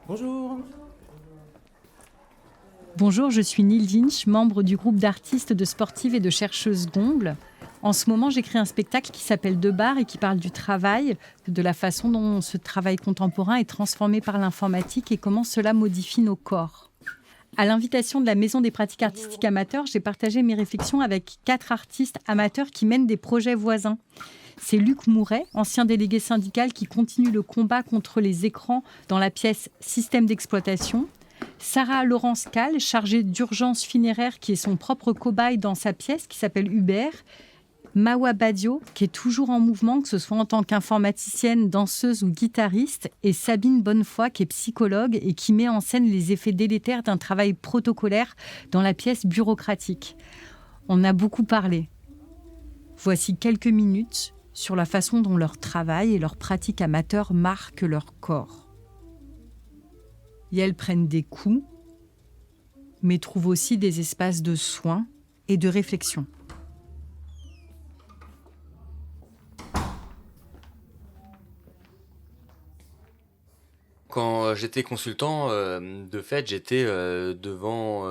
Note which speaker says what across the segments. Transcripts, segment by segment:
Speaker 1: Bonjour.
Speaker 2: Bonjour, je suis Neil Dinch, membre du groupe d'artistes, de sportives et de chercheuses d'ongles. En ce moment, j'écris un spectacle qui s'appelle Deux Barres et qui parle du travail, de la façon dont ce travail contemporain est transformé par l'informatique et comment cela modifie nos corps. À l'invitation de la Maison des pratiques artistiques amateurs, j'ai partagé mes réflexions avec 4 artistes amateurs qui mènent des projets voisins. C'est Luc Mouret, ancien délégué syndical qui continue le combat contre les écrans dans la pièce Système d'exploitation. Sarah Laurence Kahl, chargée d'urgence funéraire, qui est son propre cobaye dans sa pièce qui s'appelle Hubert. Mawa Badio, qui est toujours en mouvement, que ce soit en tant qu'informaticienne, danseuse ou guitariste. Et Sabine Bonnefoy, qui est psychologue et qui met en scène les effets délétères d'un travail protocolaire dans la pièce bureaucratique. On a beaucoup parlé. Voici quelques minutes sur la façon dont leur travail et leur pratique amateur marquent leur corps. Et elles prennent des coups, mais trouvent aussi des espaces de soins et de réflexion.
Speaker 3: Quand j'étais consultant, de fait, j'étais devant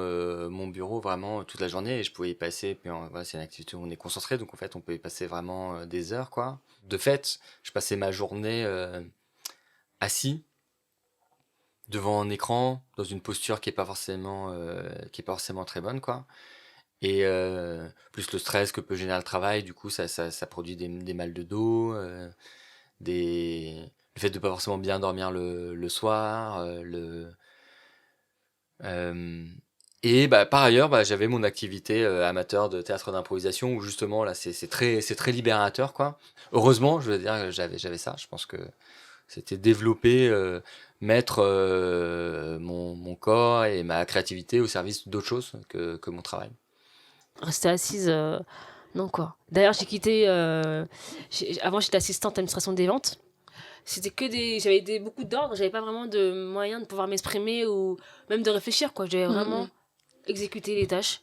Speaker 3: mon bureau vraiment toute la journée et je pouvais y passer. Puis voilà, c'est une activité où on est concentré, donc en fait, on peut y passer vraiment des heures, quoi. De fait, je passais ma journée assis devant un écran, dans une posture qui est pas forcément très bonne, quoi. Et plus le stress que peut générer le travail, du coup, ça produit des mal de dos, le fait de pas forcément bien dormir le soir, euh, et bah, par ailleurs, bah, j'avais mon activité amateur de théâtre d'improvisation où justement là c'est très libérateur, quoi. Heureusement, je veux dire, j'avais ça. Je pense que c'était développer, mettre mon corps et ma créativité au service d'autre chose que mon travail.
Speaker 4: Rester assise, non quoi. D'ailleurs, j'ai quitté. Avant, j'étais assistante administration des ventes. C'était que des. Beaucoup d'ordres, j'avais pas vraiment de moyens de pouvoir m'exprimer ou même de réfléchir, quoi. J'avais vraiment exécuté les tâches.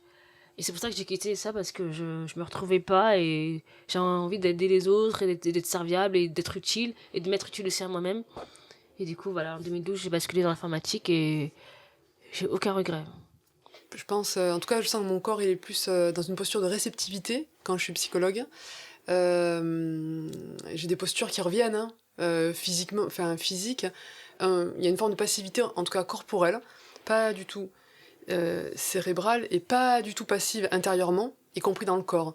Speaker 4: Et c'est pour ça que j'ai quitté ça parce que je me retrouvais pas et j'ai envie d'aider les autres et d'être serviable et d'être utile et de m'être utile aussi à moi-même. Et du coup, voilà, en 2012, j'ai basculé dans l'informatique et j'ai aucun regret.
Speaker 5: Je pense, en tout cas, je sens que mon corps il est plus dans une posture de réceptivité quand je suis psychologue. J'ai des postures qui reviennent, hein, physiquement, enfin physique. Il y a une forme de passivité, en tout cas corporelle, pas du tout cérébrale et pas du tout passive intérieurement, y compris dans le corps.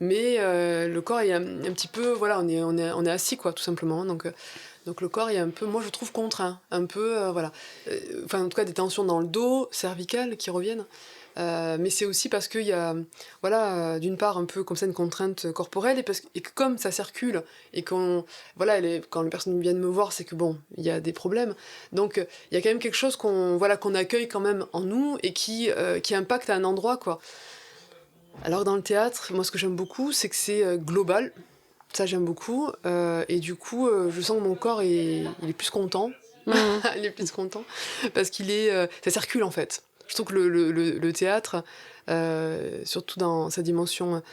Speaker 5: Mais le corps est un petit peu, voilà, on est assis quoi, tout simplement. Donc le corps est un peu, moi je trouve contraint, un peu, voilà. Enfin en tout cas des tensions dans le dos, cervical qui reviennent. Mais c'est aussi parce qu'il y a, voilà, d'une part un peu comme ça une contrainte corporelle et que comme ça circule et voilà, quand les personnes viennent me voir, c'est que bon, il y a des problèmes. Donc il y a quand même quelque chose qu'on accueille quand même en nous et qui impacte à un endroit quoi. Alors dans le théâtre, moi ce que j'aime beaucoup, c'est que c'est global. Ça j'aime beaucoup et du coup je sens que mon corps il est plus content. Il est plus content parce ça circule en fait. Je trouve que le théâtre, surtout dans sa dimension,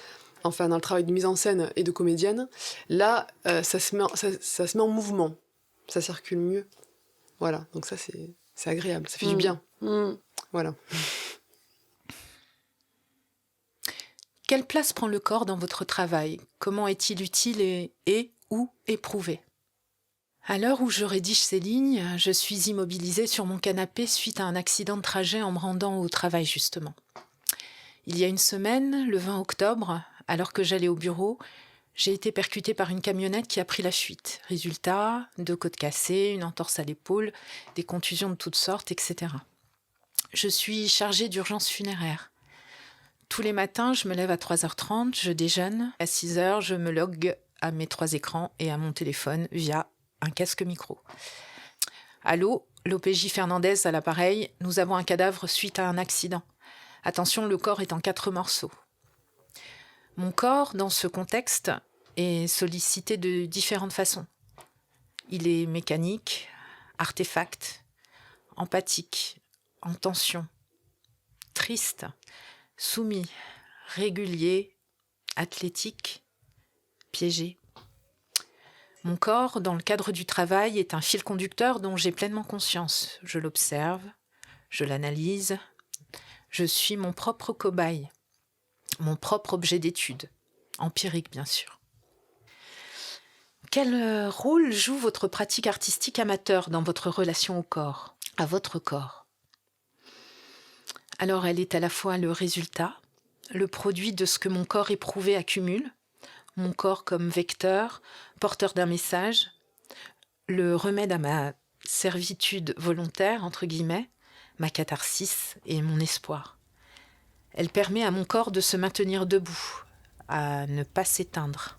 Speaker 5: enfin dans le travail de mise en scène et de comédienne, là ça se met en mouvement, ça circule mieux. Voilà, donc ça c'est agréable, ça fait du bien. Voilà.
Speaker 6: Quelle place prend le corps dans votre travail ? Comment est-il utile et ou éprouvé ? À l'heure où je rédige ces lignes, je suis immobilisée sur mon canapé suite à un accident de trajet en me rendant au travail justement. Il y a une semaine, le 20 octobre, alors que j'allais au bureau, j'ai été percutée par une camionnette qui a pris la fuite. Résultat, 2 côtes cassées, une entorse à l'épaule, des contusions de toutes sortes, etc. Je suis chargée d'urgence funéraire. Tous les matins, je me lève à 3h30, je déjeune. À 6h, je me log à mes 3 écrans et à mon téléphone via un casque micro. Allô, l'OPJ Fernandez à l'appareil, nous avons un cadavre suite à un accident. Attention, le corps est en 4 morceaux. Mon corps, dans ce contexte, est sollicité de différentes façons. Il est mécanique, artefact, empathique, en tension, triste, soumis, régulier, athlétique, piégé. Mon corps, dans le cadre du travail, est un fil conducteur dont j'ai pleinement conscience. Je l'observe, je l'analyse, je suis mon propre cobaye, mon propre objet d'étude, empirique bien sûr. Quel rôle joue votre pratique artistique amateur dans votre relation au corps, à votre corps ? Alors elle est à la fois le résultat, le produit de ce que mon corps éprouvé accumule, mon corps comme vecteur, porteur d'un message, le remède à ma servitude volontaire, entre guillemets, ma catharsis et mon espoir. Elle permet à mon corps de se maintenir debout, à ne pas s'éteindre.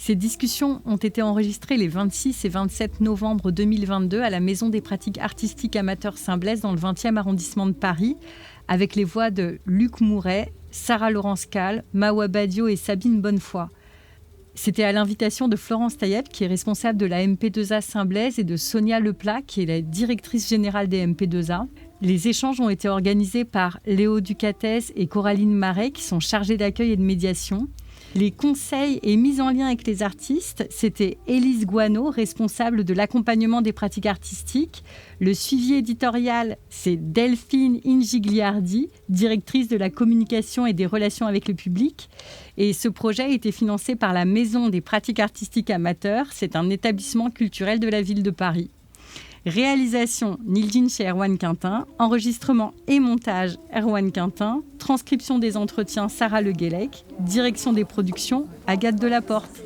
Speaker 2: Ces discussions ont été enregistrées les 26 et 27 novembre 2022 à la Maison des pratiques artistiques amateurs Saint-Blaise dans le 20e arrondissement de Paris, avec les voix de Luc Mouret, Sarah Laurence Kahl, Mawa Badio et Sabine Bonnefoy. C'était à l'invitation de Florence Tailleb, qui est responsable de la MP2A Saint-Blaise, et de Sonia Leplat, qui est la directrice générale des MP2A. Les échanges ont été organisés par Léo Ducatès et Coraline Marais, qui sont chargés d'accueil et de médiation. Les conseils et mises en lien avec les artistes, c'était Élise Guano, responsable de l'accompagnement des pratiques artistiques. Le suivi éditorial, c'est Delphine Ingigliardi, directrice de la communication et des relations avec le public. Et ce projet a été financé par la Maison des pratiques artistiques amateurs. C'est un établissement culturel de la ville de Paris. Réalisation Nildine chez Erwan Quintin, enregistrement et montage Erwan Quintin, transcription des entretiens Sarah Le Guélec, direction des productions Agathe Delaporte.